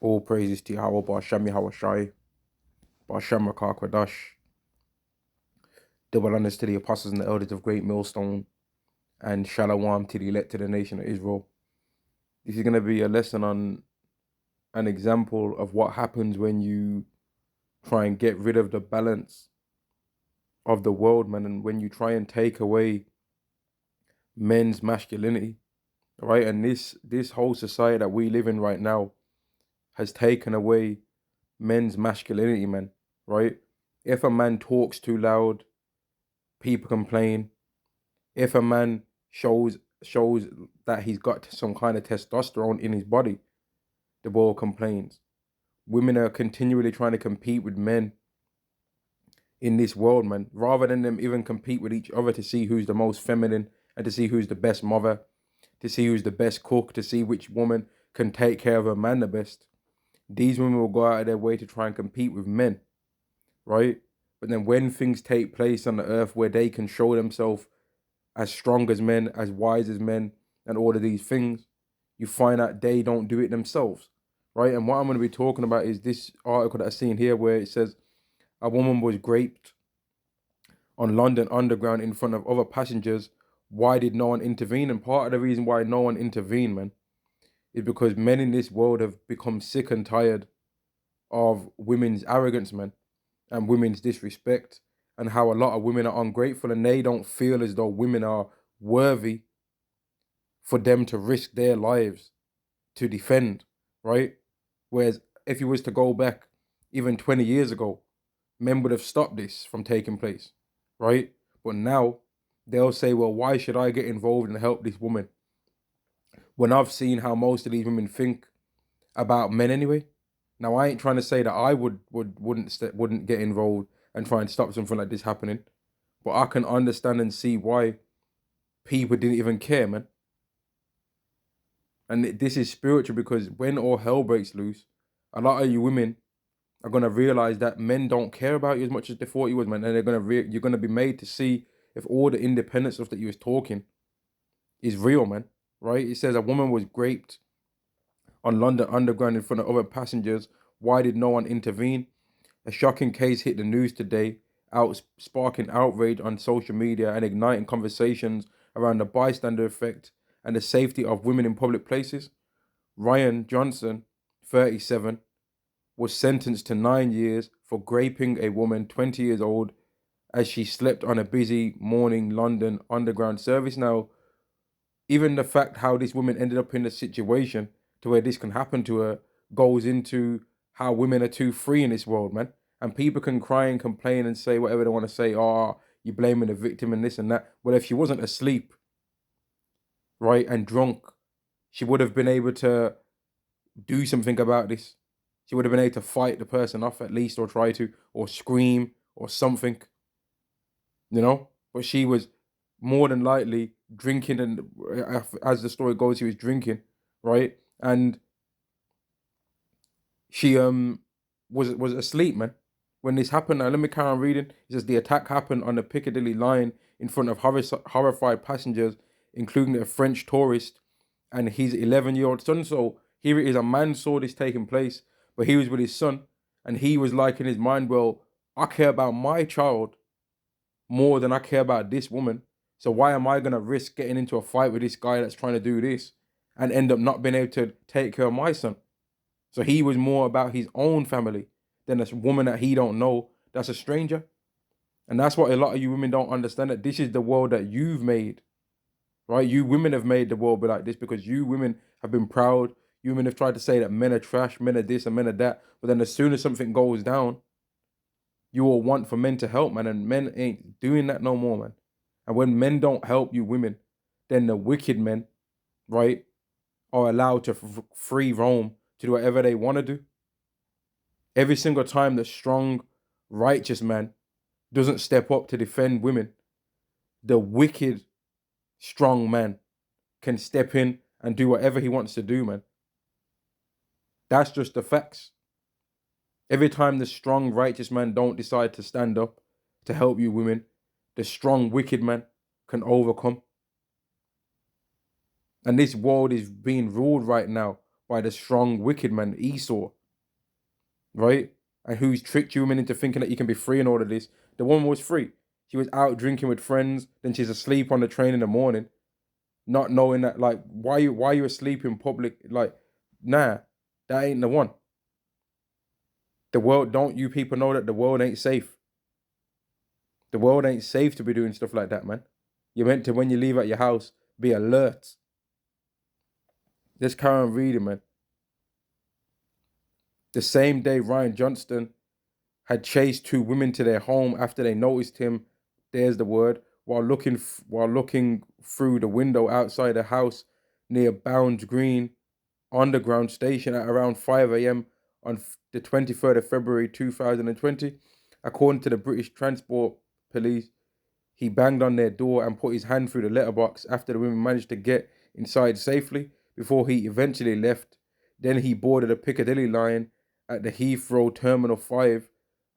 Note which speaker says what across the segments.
Speaker 1: All praises to Yahweh, Ba'ashem Yahweh Shai, Ba'ashem Rakah Kwadash. Double honors to the apostles and the elders of Great Millstone, and Shalom to the elect of the nation of Israel. This is going to be a lesson on an example of what happens when you try and get rid of the balance of the world, man, and when you try and take away men's masculinity, right? And this whole society that we live in right now has taken away men's masculinity, man, right? If a man talks too loud, people complain. If a man shows that he's got some kind of testosterone in his body, the world complains. Women are continually trying to compete with men in this world, man, rather than them even compete with each other to see who's the most feminine and to see who's the best mother, to see who's the best cook, to see which woman can take care of her man the best. These women will go out of their way to try and compete with men, right? But then when things take place on the earth where they can show themselves as strong as men, as wise as men, and all of these things, you find out they don't do it themselves, right? And what I'm going to be talking about is this article that I've seen here where it says a woman was raped on London Underground in front of other passengers. Why did no one intervene? And part of the reason why no one intervened, man, is because men in this world have become sick and tired of women's arrogance, man, and women's disrespect, and how a lot of women are ungrateful and they don't feel as though women are worthy for them to risk their lives to defend, right? Whereas if you was to go back even 20 years ago, men would have stopped this from taking place, right? But now they'll say, well, why should I get involved and help this woman when I've seen how most of these women think about men anyway? Now I ain't trying to say that I wouldn't get involved and try and stop something like this happening, but I can understand and see why people didn't even care, man. And this is spiritual because when all hell breaks loose, a lot of you women are gonna realize that men don't care about you as much as they thought you was, man. And you're gonna be made to see if all the independent stuff that you was talking is real, man. Right? It says a woman was raped on London Underground in front of other passengers. Why did no one intervene? A shocking case hit the news today, sparking outrage on social media and igniting conversations around the bystander effect and the safety of women in public places. Ryan Johnson, 37, was sentenced to 9 years for raping a woman 20 years old as she slept on a busy morning London Underground service. Now, even the fact how this woman ended up in a situation to where this can happen to her goes into how women are too free in this world, man. And people can cry and complain and say whatever they want to say. Oh, you're blaming the victim and this and that. Well, if she wasn't asleep, right, and drunk, she would have been able to do something about this. She would have been able to fight the person off at least, or try to, or scream, or something, you know? But she was more than likely drinking, and as the story goes, she was drinking, right? And she was asleep, man, when this happened. Now let me carry on reading. It says the attack happened on the Piccadilly line in front of horrified passengers, including a French tourist and his 11-year-old son. So here it is, a man saw this taking place, but he was with his son, and he was like in his mind, well, I care about my child more than I care about this woman. So why am I gonna risk getting into a fight with this guy that's trying to do this and end up not being able to take care of my son? So he was more about his own family than a woman that he don't know that's a stranger. And that's what a lot of you women don't understand, that this is the world that you've made, right? You women have made the world be like this because you women have been proud. You women have tried to say that men are trash, men are this and men are that. But then as soon as something goes down, you all want for men to help, man. And men ain't doing that no more, man. And when men don't help you women, then the wicked men, right, are allowed to free roam to do whatever they want to do. Every single time the strong, righteous man doesn't step up to defend women, the wicked, strong man can step in and do whatever he wants to do, man. That's just the facts. Every time the strong, righteous man don't decide to stand up to help you women, the strong, wicked man can overcome. And this world is being ruled right now by the strong, wicked man, Esau, right? And who's tricked you women into thinking that you can be free and all of this. The woman was free. She was out drinking with friends, then she's asleep on the train in the morning, not knowing that, like, why you asleep in public? Like, nah, that ain't the one. The world, don't you people know that the world ain't safe? The world ain't safe to be doing stuff like that, man. You're meant to, when you leave at your house, be alert. Let's carry on reading, man. The same day, Ryan Johnston had chased two women to their home after they noticed him, there's the word, while looking through the window outside a house near Bounds Green Underground Station at around 5 a.m. on the 23rd of February 2020. According to the British Transport Police, he banged on their door and put his hand through the letterbox after the women managed to get inside safely before he eventually left. Then he boarded a Piccadilly line at the Heathrow Terminal 5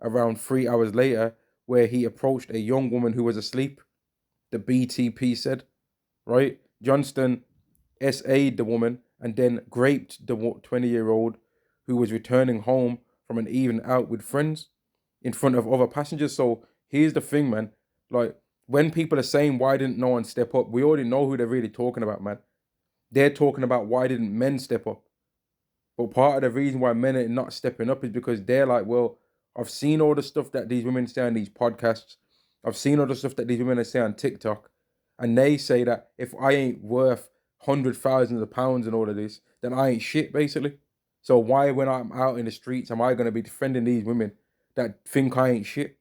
Speaker 1: around 3 hours later, where he approached a young woman who was asleep, the BTP said, right? Johnston SA'd the woman and then raped the 20-year-old who was returning home from an evening out with friends in front of other passengers. So here's the thing, man. Like, when people are saying, why didn't no one step up? We already know who they're really talking about, man. They're talking about, why didn't men step up? But part of the reason why men are not stepping up is because they're like, well, I've seen all the stuff that these women say on these podcasts. I've seen all the stuff that these women say on TikTok. And they say that if I ain't worth hundred thousands of pounds and all of this, then I ain't shit, basically. So why, when I'm out in the streets, am I going to be defending these women that think I ain't shit,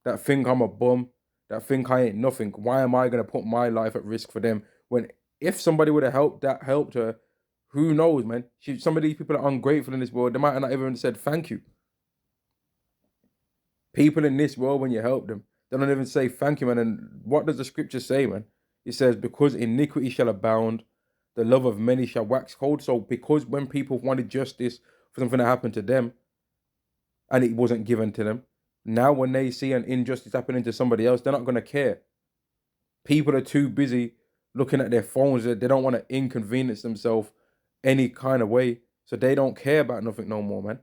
Speaker 1: that think I'm a bum, that think I ain't nothing? Why am I going to put my life at risk for them when, if somebody would have helped her, who knows, man? Some of these people are ungrateful in this world. They might have not even said thank you. People in this world, when you help them, they don't even say thank you, man. And what does the scripture say, man? It says, because iniquity shall abound, the love of many shall wax cold. So because when people wanted justice for something that happened to them and it wasn't given to them, now when they see an injustice happening to somebody else, they're not going to care. People are too busy looking at their phones. They don't want to inconvenience themselves any kind of way. So they don't care about nothing no more, man.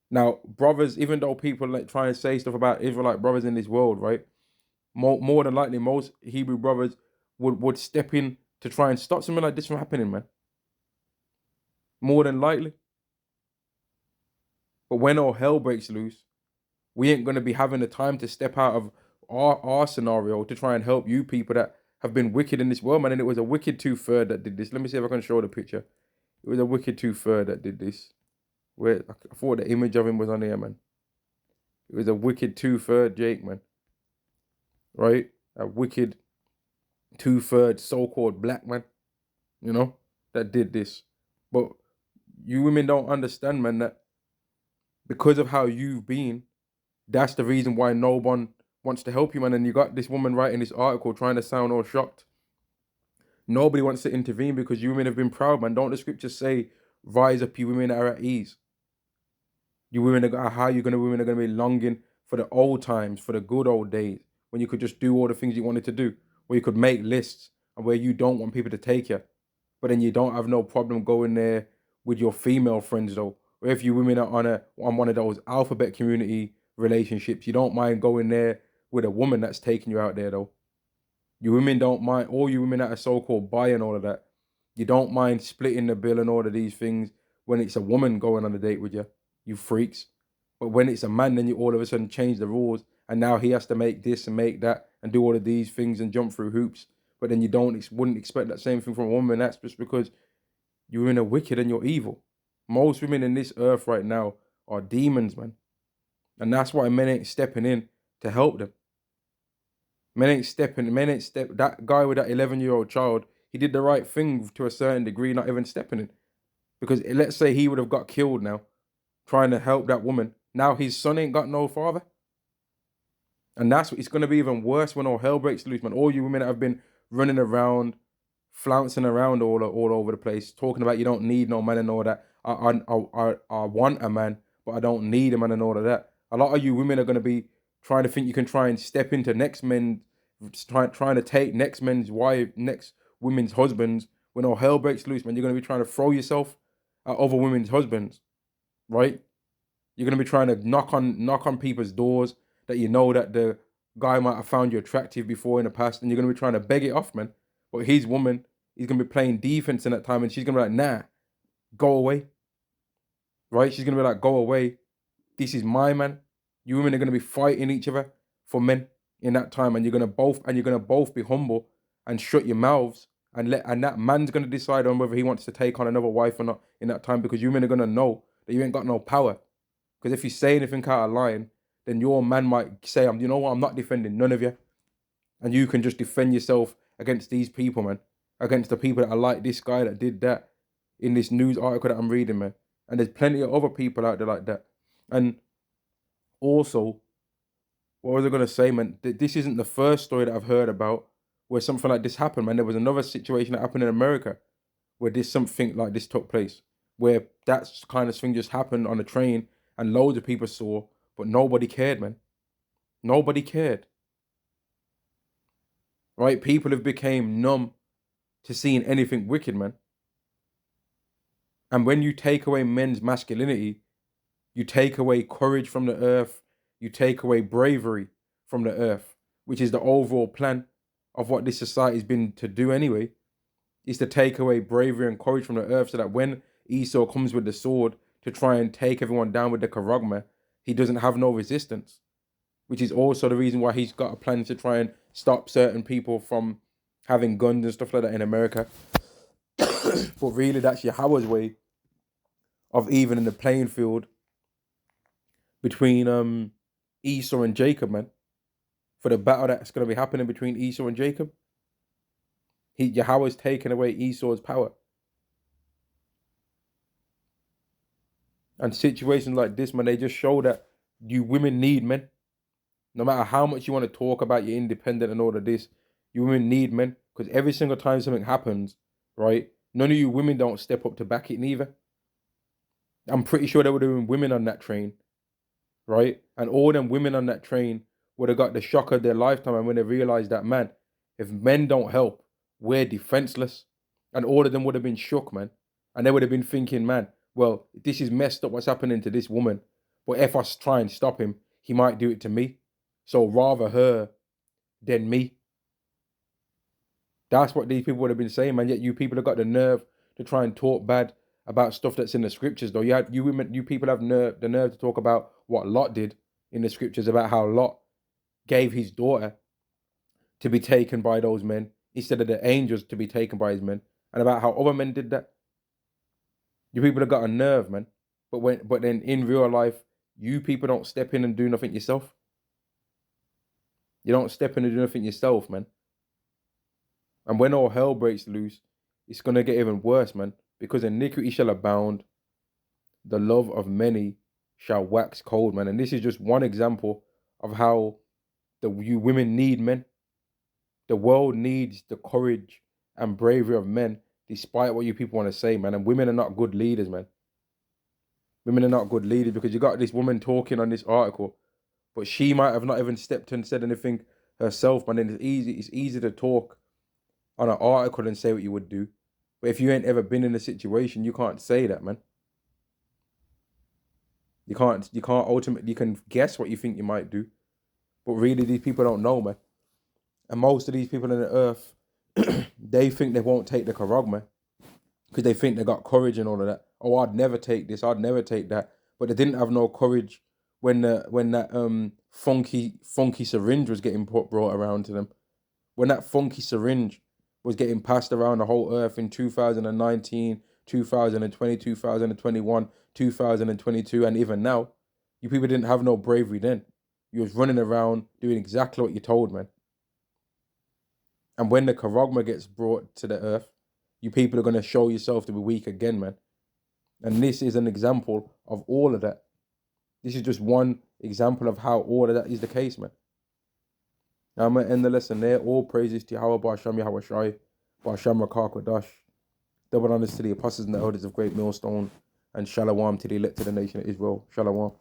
Speaker 1: Now, brothers, even though people like try and say stuff about Israelite brothers in this world, right? More than likely, most Hebrew brothers would step in to try and stop something like this from happening, man. More than likely. But when all hell breaks loose, we ain't going to be having the time to step out of our scenario to try and help you people that have been wicked in this world, man. And it was a wicked 2/3 that did this. Let me see if I can show the picture. It was a wicked 2/3 that did this. Where I thought the image of him was on here, man. It was a wicked 2/3 Jake, man. Right? A wicked 2/3 so-called black man, you know, that did this. But you women don't understand, man, that because of how you've been, that's the reason why no one wants to help you, man. And you got this woman writing this article trying to sound all shocked. Nobody wants to intervene because you women have been proud, man. Don't the scriptures say, rise up, you women that are at ease? You women are, how you women are gonna be longing for the old times, for the good old days, when you could just do all the things you wanted to do, where you could make lists and where you don't want people to take you. But then you don't have no problem going there with your female friends though. Or if you women are on one of those alphabet community relationships, you don't mind going there with a woman that's taking you out there though. You women don't mind, all you women that are so-called bi and all of that, you don't mind splitting the bill and all of these things when it's a woman going on a date with you, you freaks. But when it's a man, then you all of a sudden change the rules and now he has to make this and make that and do all of these things and jump through hoops. But then you wouldn't expect that same thing from a woman. That's just because you women are wicked and you're evil. Most women in this earth right now are demons, man. And that's why men ain't stepping in to help them. That guy with that 11-year-old child, he did the right thing to a certain degree, not even stepping in. Because let's say he would have got killed now, trying to help that woman. Now his son ain't got no father. And that's what it's going to be even worse when all hell breaks loose, man. All you women that have been running around, flouncing around all over the place, talking about you don't need no man and all that. I want a man, but I don't need a man and all of that. A lot of you women are going to be trying to think you can try and step into next men, trying to take next women's husbands. When all hell breaks loose, man, you're going to be trying to throw yourself at other women's husbands, right? You're gonna be trying to knock on people's doors that you know that the guy might have found you attractive before in the past, and you're gonna be trying to beg it off, man. But his woman, he's gonna be playing defense in that time, and she's gonna be like, nah, go away, right? She's gonna be like, go away. This is my man. You women are gonna be fighting each other for men in that time, and you're gonna both be humble and shut your mouths and that man's gonna decide on whether he wants to take on another wife or not in that time, because you men are gonna know that you ain't got no power. Because if you say anything out of line, then your man might say, you know what, I'm not defending none of you. And you can just defend yourself against these people, man. Against the people that are like this guy that did that in this news article that I'm reading, man. And there's plenty of other people out there like that. And also, what was I gonna say, man? This isn't the first story that I've heard about where something like this happened, man. There was another situation that happened in America where something like this took place, where that kind of thing just happened on a train and loads of people saw, but nobody cared, man. Nobody cared, right? People have become numb to seeing anything wicked, man. And when you take away men's masculinity, you take away courage from the earth, you take away bravery from the earth, which is the overall plan of what this society's been to do anyway, is to take away bravery and courage from the earth so that when Esau comes with the sword to try and take everyone down with the charagma, he doesn't have no resistance, which is also the reason why he's got a plan to try and stop certain people from having guns and stuff like that in America. But really, that's Yahweh's way of evening the playing field between Esau and Jacob, man. For the battle that's going to be happening between Esau and Jacob, Yahweh's taking away Esau's power. And situations like this, man, they just show that you women need men. No matter how much you want to talk about you're independent and all of this, you women need men. Because every single time something happens, right, none of you women don't step up to back it neither. I'm pretty sure there would have been women on that train, right? And all them women on that train would have got the shock of their lifetime. And when they realized that, man, if men don't help, we're defenseless. And all of them would have been shook, man. And they would have been thinking, man, well, this is messed up what's happening to this woman. But if I try and stop him, he might do it to me. So rather her than me. That's what these people would have been saying, man. Yet you people have got the nerve to try and talk bad about stuff that's in the scriptures, though. You people have the nerve to talk about what Lot did in the scriptures, about how Lot gave his daughter to be taken by those men instead of the angels to be taken by his men, and about how other men did that. You people have got a nerve, man. But then in real life, you people don't step in and do nothing yourself. You don't step in and do nothing yourself, man. And when all hell breaks loose, it's gonna get even worse, man. Because iniquity shall abound, the love of many shall wax cold, man. And this is just one example of how you women need men. The world needs the courage and bravery of men, despite what you people want to say, man. And women are not good leaders, man. Women are not good leaders, because you got this woman talking on this article, but she might have not even stepped and said anything herself, man. And it's easy to talk on an article and say what you would do. But if you ain't ever been in a situation, you can't say that, man. You can't ultimately, you can guess what you think you might do. But really, these people don't know, man. And most of these people on the earth, they think they won't take the charagma because they think they got courage and all of that. Oh, I'd never take this, I'd never take that. But they didn't have no courage when that funky syringe was getting brought around to them. When that funky syringe was getting passed around the whole earth in 2019, 2020, 2021, 2022, and even now, you people didn't have no bravery then. You was running around doing exactly what you told, man. And when the charagma gets brought to the earth, you people are going to show yourself to be weak again, man. And this is an example of all of that. This is just one example of how all of that is the case, man. Now I'm going to end the lesson there. All praises to Yahweh, Ba'asham Yahweh Shai, Ba'asham Rakah Kodash. Double honors to the apostles and the elders of Great Millstone, and Shalom to the elected nation of Israel. Shalom.